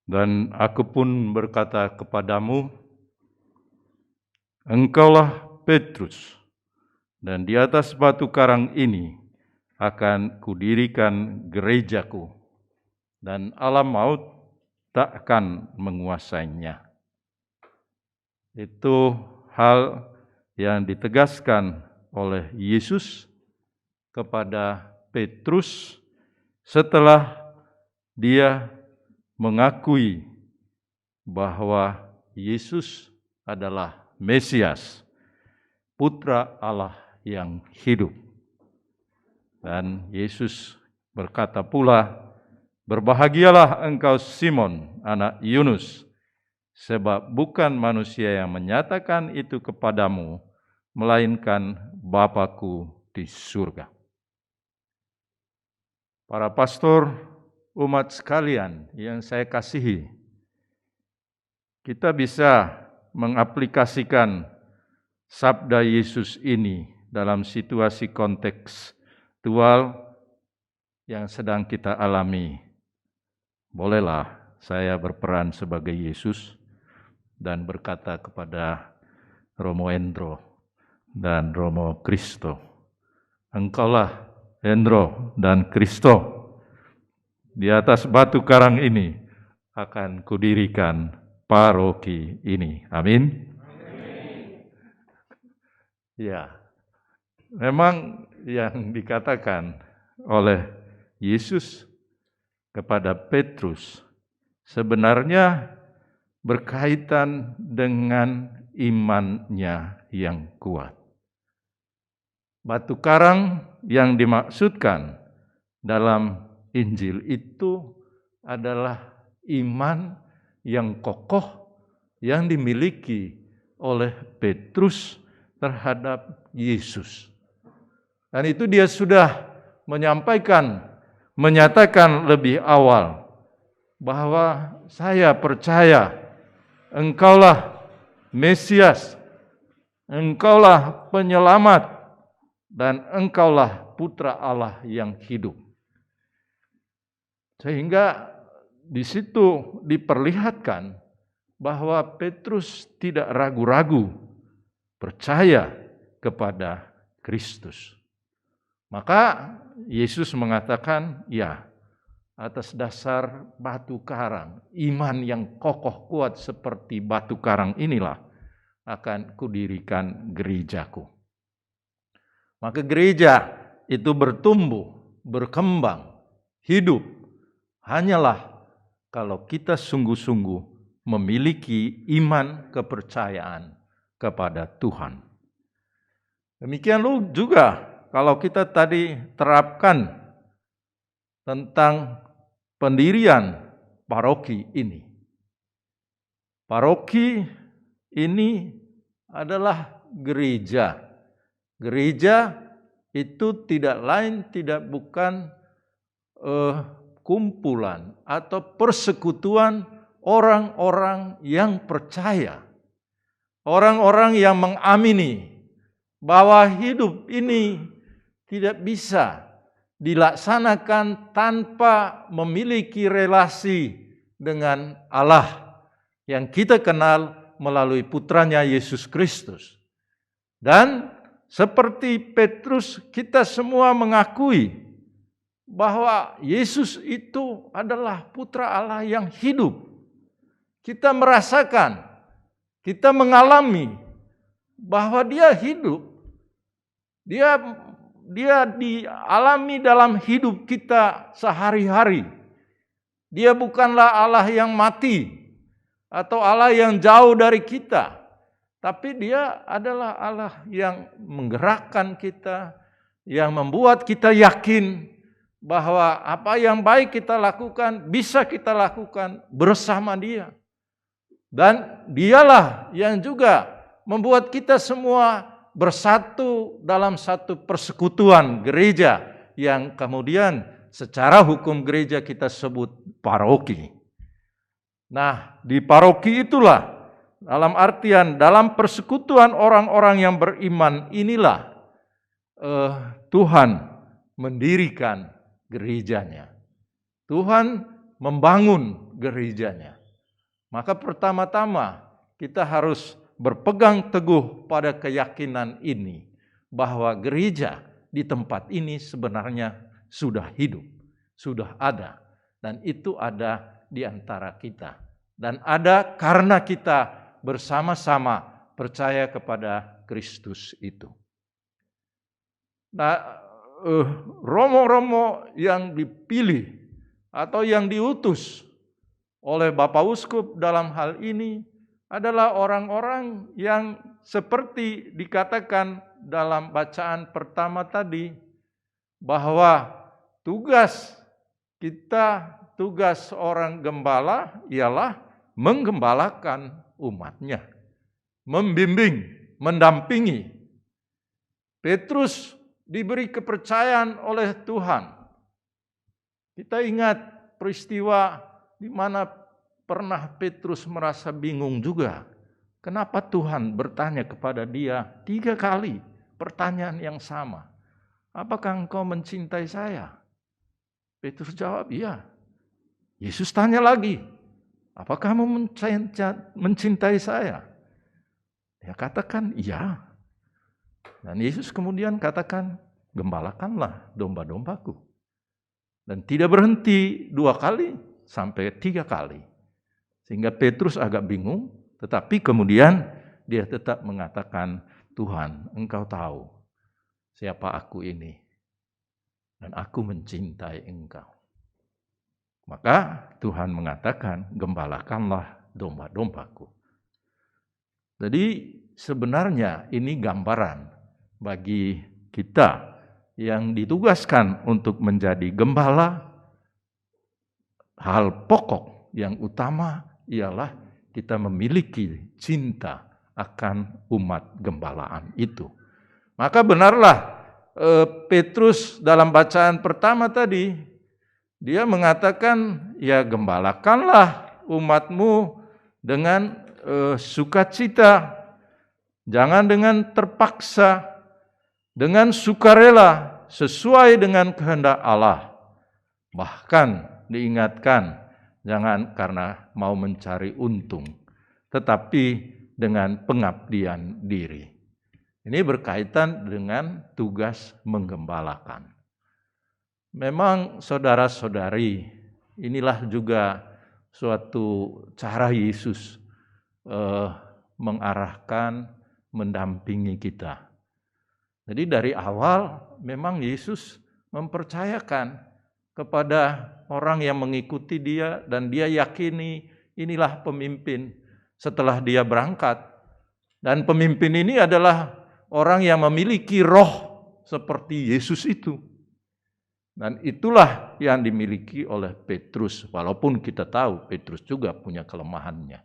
Dan aku pun berkata kepadamu, engkaulah Petrus, dan di atas batu karang ini akan kudirikan gerejaku, dan alam maut tak akan menguasainya. Itu hal yang ditegaskan oleh Yesus kepada Petrus setelah dia mengakui bahwa Yesus adalah Mesias, Putra Allah yang hidup. Dan Yesus berkata pula, berbahagialah engkau Simon, anak Yunus, sebab bukan manusia yang menyatakan itu kepadamu, melainkan Bapa-Ku di surga. Para pastor, umat sekalian yang saya kasihi, kita bisa mengaplikasikan sabda Yesus ini dalam situasi kontekstual yang sedang kita alami. Bolehlah saya berperan sebagai Yesus dan berkata kepada Romo Endro dan Romo Kristo, engkaulah Endro dan Kristo, di atas batu karang ini akan kudirikan paroki ini. Amin. Ya, memang yang dikatakan oleh Yesus kepada Petrus sebenarnya berkaitan dengan imannya yang kuat. Batu karang yang dimaksudkan dalam Injil itu adalah iman yang kokoh yang dimiliki oleh Petrus terhadap Yesus. Dan itu dia sudah menyatakan lebih awal bahwa saya percaya engkaulah Mesias, engkaulah penyelamat, dan engkaulah Putra Allah yang hidup. Sehingga di situ diperlihatkan bahwa Petrus tidak ragu-ragu percaya kepada Kristus. Maka Yesus mengatakan, ya, atas dasar batu karang, iman yang kokoh kuat seperti batu karang inilah akan kudirikan gerejaku. Maka gereja itu bertumbuh, berkembang, hidup, hanyalah kalau kita sungguh-sungguh memiliki iman kepercayaan kepada Tuhan. Demikian juga kalau kita tadi terapkan tentang pendirian paroki ini. Paroki ini adalah gereja. Gereja itu tidak lain tidak bukan kumpulan atau persekutuan orang-orang yang percaya. Orang-orang yang mengamini bahwa hidup ini tidak bisa dilaksanakan tanpa memiliki relasi dengan Allah yang kita kenal melalui putranya Yesus Kristus. Dan seperti Petrus, kita semua mengakui bahwa Yesus itu adalah Putra Allah yang hidup. Kita merasakan, kita mengalami bahwa dia hidup. Dia dialami dalam hidup kita sehari-hari. Dia bukanlah Allah yang mati atau Allah yang jauh dari kita, tapi dia adalah Allah yang menggerakkan kita, yang membuat kita yakin bahwa apa yang baik kita lakukan bisa kita lakukan bersama Dia. Dan Dialah yang juga membuat kita semua bersatu dalam satu persekutuan gereja yang kemudian secara hukum gereja kita sebut paroki. Nah, di paroki itulah dalam persekutuan orang-orang yang beriman inilah Tuhan mendirikan gerejanya. Tuhan membangun gerejanya. Maka pertama-tama kita harus berpegang teguh pada keyakinan ini, bahwa gereja di tempat ini sebenarnya sudah hidup, sudah ada, dan itu ada di antara kita. Dan ada karena kita bersama-sama percaya kepada Kristus itu. Nah, romo-romo yang dipilih atau yang diutus oleh Bapak Uskup dalam hal ini adalah orang-orang yang seperti dikatakan dalam bacaan pertama tadi, bahwa tugas kita, tugas orang gembala ialah menggembalakan umatnya, membimbing, mendampingi. Petrus diberi kepercayaan oleh Tuhan. Kita ingat peristiwa di mana pernah Petrus merasa bingung juga. Kenapa Tuhan bertanya kepada dia 3 kali pertanyaan yang sama? Apakah engkau mencintai saya? Petrus jawab, iya. Yesus tanya lagi, apakah kamu mencintai saya? Dia katakan, iya. Dan Yesus kemudian katakan, gembalakanlah domba-dombaku. Dan tidak berhenti 2 kali sampai 3 kali. Sehingga Petrus agak bingung, tetapi kemudian dia tetap mengatakan, Tuhan, engkau tahu siapa aku ini. Dan aku mencintai engkau. Maka Tuhan mengatakan, gembalakanlah domba-dombaku. Jadi sebenarnya ini gambaran bagi kita yang ditugaskan untuk menjadi gembala. Hal pokok yang utama ialah kita memiliki cinta akan umat gembalaan itu. Maka benarlah Petrus dalam bacaan pertama tadi, dia mengatakan, ya gembalakanlah umatmu dengan sukacita, jangan dengan terpaksa, dengan sukarela, sesuai dengan kehendak Allah. Bahkan diingatkan, jangan karena mau mencari untung, tetapi dengan pengabdian diri. Ini berkaitan dengan tugas menggembalakan. Memang saudara-saudari, inilah juga suatu cara Yesus mengarahkan, mendampingi kita. Jadi dari awal memang Yesus mempercayakan kepada orang yang mengikuti dia dan dia yakini inilah pemimpin setelah dia berangkat. Dan pemimpin ini adalah orang yang memiliki roh seperti Yesus itu. Dan itulah yang dimiliki oleh Petrus, walaupun kita tahu Petrus juga punya kelemahannya.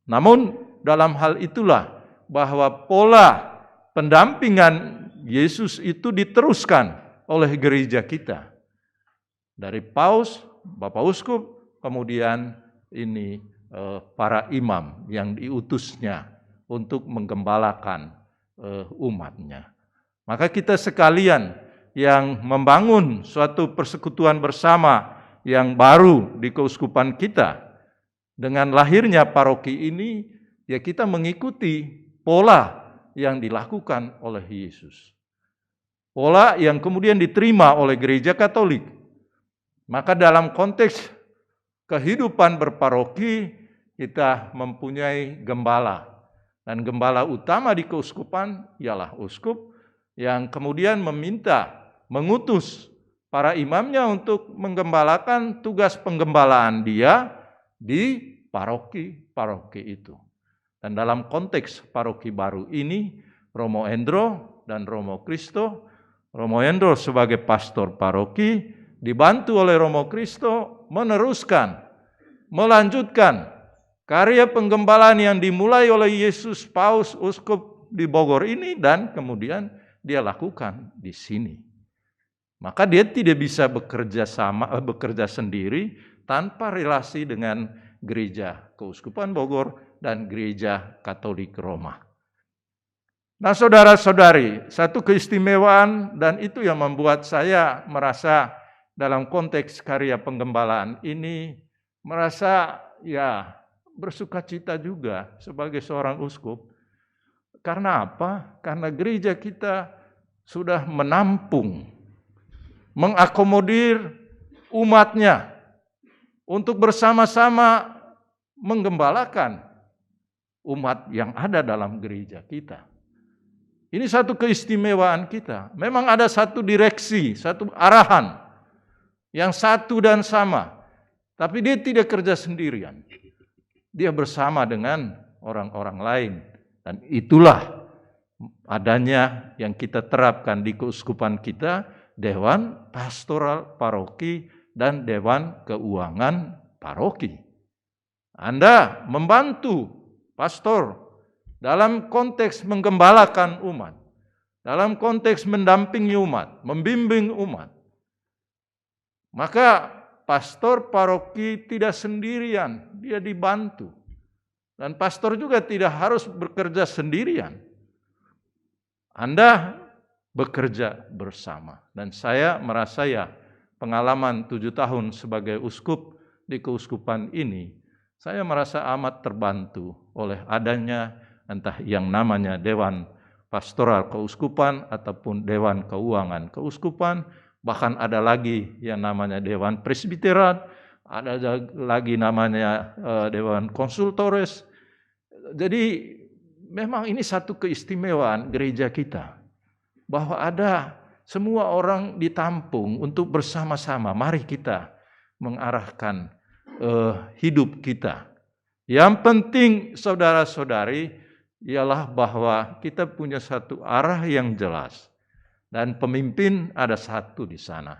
Namun dalam hal itulah bahwa pola pendampingan Yesus itu diteruskan oleh gereja kita. Dari Paus, Bapak Uskup, kemudian ini para imam yang diutusnya untuk menggembalakan umatnya. Maka kita sekalian yang membangun suatu persekutuan bersama yang baru di keuskupan kita, dengan lahirnya paroki ini, ya kita mengikuti pola yang dilakukan oleh Yesus. Pola yang kemudian diterima oleh gereja Katolik. Maka dalam konteks kehidupan berparoki, kita mempunyai gembala. Dan gembala utama di keuskupan ialah uskup yang kemudian mengutus para imamnya untuk menggembalakan tugas penggembalaan dia di paroki-paroki itu. Dan dalam konteks paroki baru ini, Romo Endro dan Romo Kristo, Romo Endro sebagai pastor paroki, dibantu oleh Romo Kristo meneruskan, melanjutkan karya penggembalaan yang dimulai oleh Yesus Paus Uskup di Bogor ini dan kemudian dia lakukan di sini. Maka dia tidak bisa bekerja sendiri tanpa relasi dengan gereja Keuskupan Bogor dan gereja Katolik Roma. Nah, saudara-saudari, satu keistimewaan dan itu yang membuat saya merasa dalam konteks karya penggembalaan ini merasa ya bersukacita juga sebagai seorang uskup. Karena apa? Karena gereja kita sudah menampung, mengakomodir umatnya untuk bersama-sama menggembalakan umat yang ada dalam gereja kita. Ini satu keistimewaan kita. Memang ada satu direksi, satu arahan yang satu dan sama. Tapi dia tidak kerja sendirian. Dia bersama dengan orang-orang lain. Dan itulah adanya yang kita terapkan di keuskupan kita, Dewan Pastoral Paroki dan Dewan Keuangan Paroki. Anda membantu pastor dalam konteks menggembalakan umat, dalam konteks mendampingi umat, membimbing umat. Maka pastor paroki tidak sendirian, dia dibantu. Dan pastor juga tidak harus bekerja sendirian. Anda bekerja bersama. Dan saya merasa ya pengalaman 7 tahun sebagai uskup di keuskupan ini, saya merasa amat terbantu oleh adanya entah yang namanya Dewan Pastoral Keuskupan ataupun Dewan Keuangan Keuskupan, bahkan ada lagi yang namanya Dewan Presbiteran, ada lagi namanya Dewan Konsultores. Jadi memang ini satu keistimewaan gereja kita, bahwa ada semua orang ditampung untuk bersama-sama. Mari kita mengarahkan hidup kita. Yang penting saudara-saudari ialah bahwa kita punya satu arah yang jelas. Dan pemimpin ada satu di sana.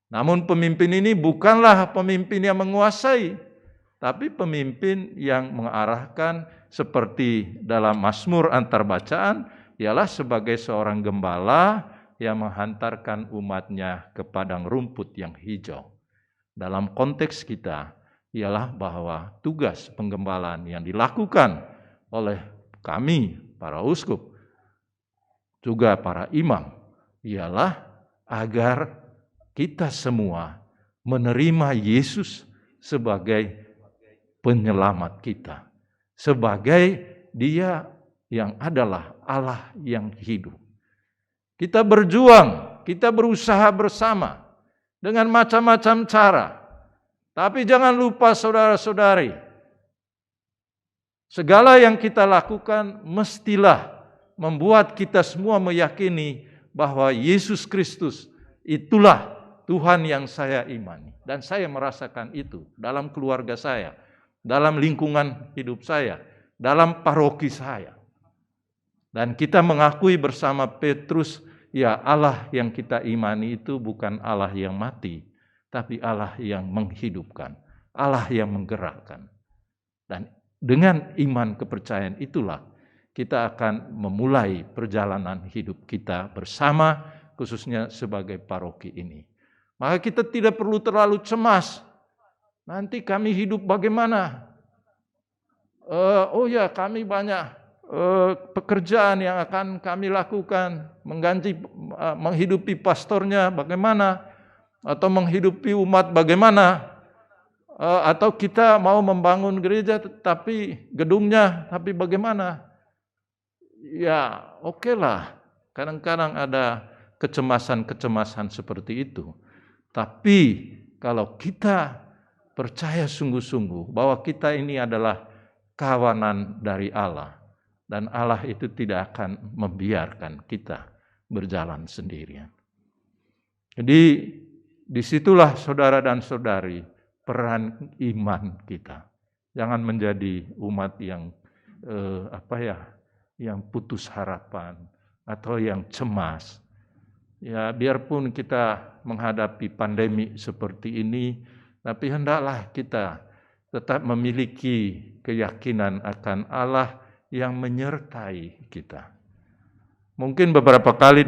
Namun pemimpin ini bukanlah pemimpin yang menguasai, tapi pemimpin yang mengarahkan seperti dalam Mazmur antarbacaan, ialah sebagai seorang gembala yang menghantarkan umatnya ke padang rumput yang hijau. Dalam konteks kita, ialah bahwa tugas penggembalaan yang dilakukan oleh kami, para uskup, juga para imam, ialah agar kita semua menerima Yesus sebagai penyelamat kita, sebagai Dia yang adalah Allah yang hidup. Kita berjuang, kita berusaha bersama dengan macam-macam cara. Tapi jangan lupa saudara-saudari, segala yang kita lakukan mestilah membuat kita semua meyakini bahwa Yesus Kristus itulah Tuhan yang saya imani. Dan saya merasakan itu dalam keluarga saya, dalam lingkungan hidup saya, dalam paroki saya. Dan kita mengakui bersama Petrus, ya Allah yang kita imani itu bukan Allah yang mati, tapi Allah yang menghidupkan, Allah yang menggerakkan. Dan dengan iman kepercayaan itulah kita akan memulai perjalanan hidup kita bersama, khususnya sebagai paroki ini. Maka kita tidak perlu terlalu cemas. Nanti kami hidup bagaimana? Kami banyak pekerjaan yang akan kami lakukan, menghidupi pastornya bagaimana, atau menghidupi umat bagaimana, atau kita mau membangun gereja tapi gedungnya tapi bagaimana? Ya oke lah, kadang-kadang ada kecemasan-kecemasan seperti itu. Tapi kalau kita percaya sungguh-sungguh bahwa kita ini adalah kawanan dari Allah, dan Allah itu tidak akan membiarkan kita berjalan sendirian. Jadi disitulah saudara dan saudari peran iman kita. Jangan menjadi umat yang yang putus harapan atau yang cemas. Ya, biarpun kita menghadapi pandemi seperti ini, tapi hendaklah kita tetap memiliki keyakinan akan Allah yang menyertai kita. Mungkin beberapa kali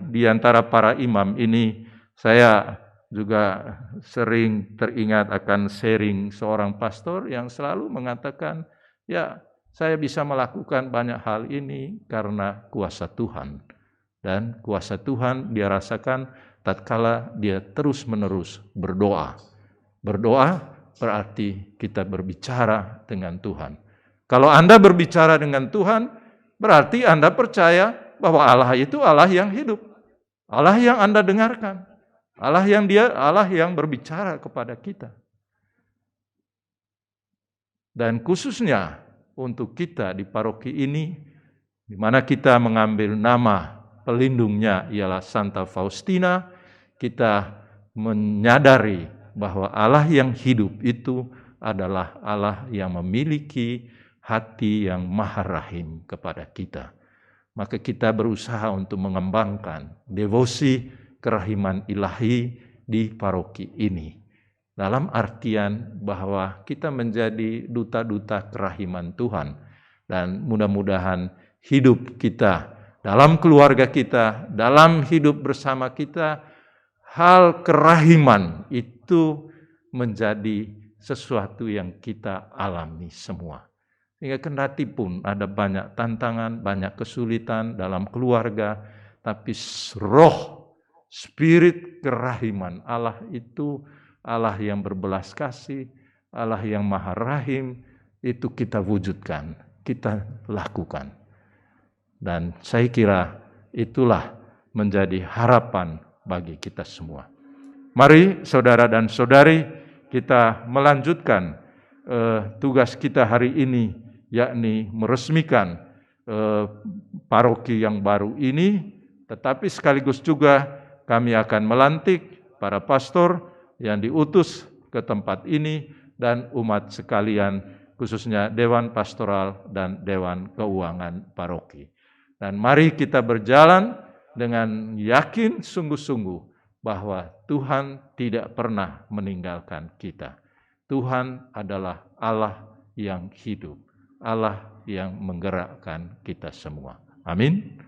di antara para imam ini, saya juga sering teringat akan sharing seorang pastor yang selalu mengatakan, ya saya bisa melakukan banyak hal ini karena kuasa Tuhan. Dan kuasa Tuhan dia rasakan tatkala dia terus-menerus berdoa. Berdoa berarti kita berbicara dengan Tuhan. Kalau Anda berbicara dengan Tuhan, berarti Anda percaya bahwa Allah itu Allah yang hidup. Allah yang Anda dengarkan. Allah yang berbicara kepada kita. Dan khususnya untuk kita di paroki ini, di mana kita mengambil nama pelindungnya ialah Santa Faustina, kita menyadari bahwa Allah yang hidup itu adalah Allah yang memiliki hati yang maha rahim kepada kita. Maka kita berusaha untuk mengembangkan devosi kerahiman ilahi di paroki ini. Dalam artian bahwa kita menjadi duta-duta kerahiman Tuhan. Dan mudah-mudahan hidup kita, dalam keluarga kita, dalam hidup bersama kita, hal kerahiman itu menjadi sesuatu yang kita alami semua. Sehingga kendati pun ada banyak tantangan, banyak kesulitan dalam keluarga, tapi roh, spirit kerahiman Allah itu Allah yang berbelas kasih, Allah yang maha rahim, itu kita wujudkan, kita lakukan. Dan saya kira itulah menjadi harapan bagi kita semua. Mari saudara dan saudari, kita melanjutkan tugas kita hari ini, yakni meresmikan paroki yang baru ini, tetapi sekaligus juga kami akan melantik para pastor yang diutus ke tempat ini dan umat sekalian, khususnya Dewan Pastoral dan Dewan Keuangan Paroki. Dan mari kita berjalan dengan yakin sungguh-sungguh bahwa Tuhan tidak pernah meninggalkan kita. Tuhan adalah Allah yang hidup, Allah yang menggerakkan kita semua. Amin.